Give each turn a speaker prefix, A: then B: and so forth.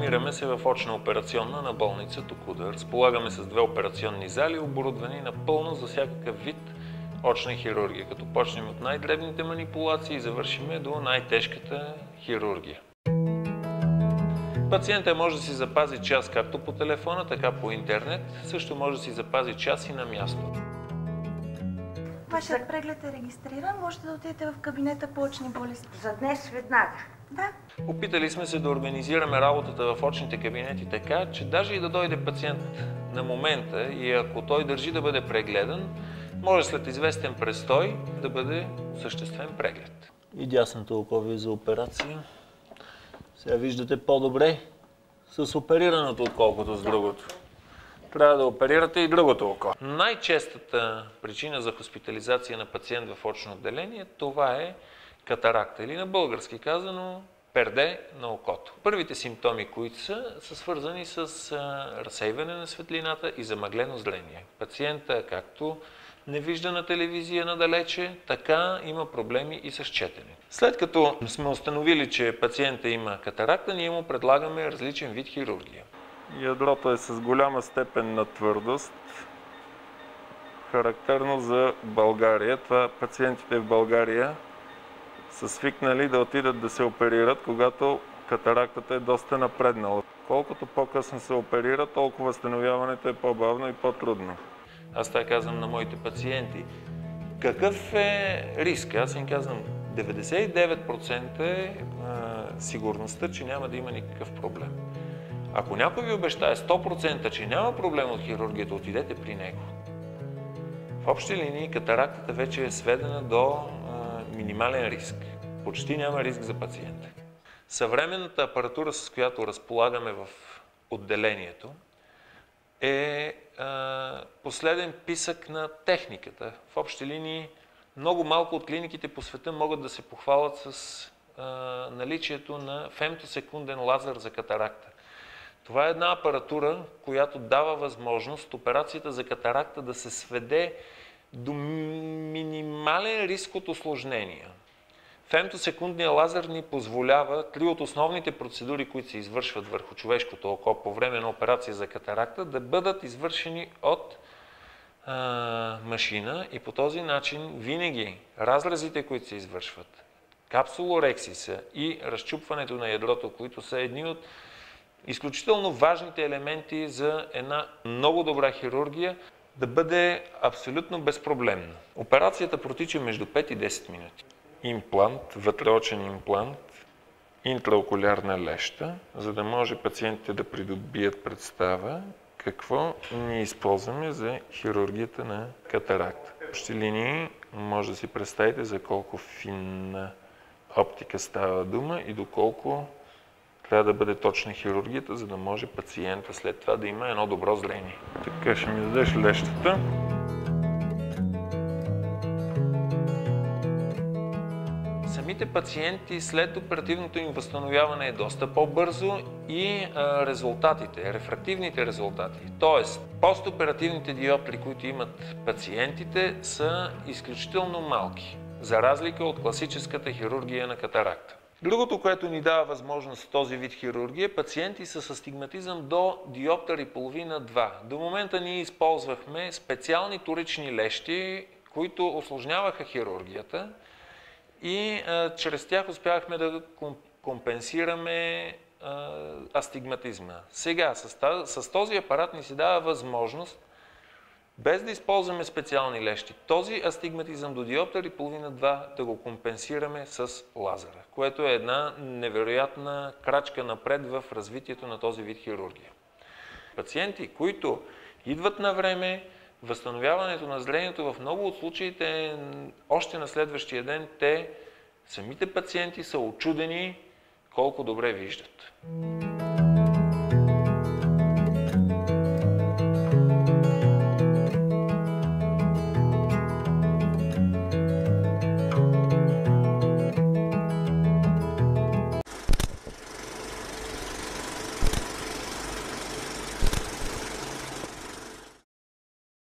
A: Намираме се в очна операционна на болница Токуда. Разполагаме с 2 операционни зали, оборудвани напълно за всякакъв вид очна хирургия, като почнем от най-дребните манипулации и завършиме до най-тежката хирургия. Пациентът може да си запази час както по телефона, така по интернет. Също може да си запази час и на място.
B: Вашият преглед е регистриран. Можете да отидете в кабинета по очни болести.
C: За днес веднага?
B: Да.
A: Опитали сме се да организираме работата в очните кабинети така, че даже и да дойде пациент на момента и ако той държи да бъде прегледан, може след известен престой да бъде осъществен преглед. И дясното око ви за операция. Сега виждате по-добре с оперираното, отколкото с другото. Трябва да оперирате и другото око. Най-честата причина за хоспитализация на пациент в очно отделение, това е катаракта или на български казано перде на окото. Първите симптоми, които са свързани с разсейване на светлината и замъглено зрение. Пациента както не вижда на телевизия надалече, така има проблеми и с четене. След като сме установили, че пациента има катаракта, ние му предлагаме различен вид хирургия. Ядрото е с голяма степен на твърдост, характерно за България. Това пациентите в България са свикнали да отидат да се оперират, когато катарактата е доста напреднала. Колкото по-късно се оперира, толкова възстановяването е по-бавно и по-трудно. Аз така казвам на моите пациенти. Какъв е риск? Аз им казвам, 99% е сигурността, че няма да има никакъв проблем. Ако някой ви обещае 100%, че няма проблем от хирургията, отидете при него. В общи линии катарактата вече е сведена до минимален риск. Почти няма риск за пациента. Съвременната апаратура, с която разполагаме в отделението, е последен писък на техниката. В общи линии много малко от клиниките по света могат да се похвалят с наличието на фемтосекунден лазер за катаракта. Това е една апаратура, която дава възможност операцията за катаракта да се сведе до минимален риск от усложнения. Фемтосекундният лазер ни позволява 3 от основните процедури, които се извършват върху човешкото око по време на операция за катаракта, да бъдат извършени от машина и по този начин винаги разрезите, които се извършват, капсулорексиса и разчупването на ядрото, които са едни от изключително важните елементи за една много добра хирургия, да бъде абсолютно безпроблемна. Операцията протича между 5 и 10 минути. Имплант, вътреочен имплант, интраокулярна леща, за да може пациентите да придобият представа какво ние използваме за хирургията на катаракта. В общи линии може да си представите за колко финна оптика става дума и доколко трябва да бъде точна хирургията, за да може пациента след това да има едно добро зрение. Така, ще ми дадеш лещата. Самите пациенти след оперативното им възстановяване е доста по-бързо и резултатите, рефрактивните резултати, т.е. постоперативните диоптри, които имат пациентите, са изключително малки, за разлика от класическата хирургия на катаракта. Другото, което ни дава възможност в този вид хирургия, пациенти с астигматизъм до диоптър и половина-2. До момента ние използвахме специални турични лещи, които усложняваха хирургията и чрез тях успяхме да компенсираме астигматизма. Сега с този апарат ни се дава възможност, без да използваме специални лещи, този астигматизъм до диоптър и половина-2 да го компенсираме с лазера, което е една невероятна крачка напред в развитието на този вид хирургия. Пациенти, които идват на време, възстановяването на зрението в много от случаите още на следващия ден, самите пациенти са учудени колко добре виждат.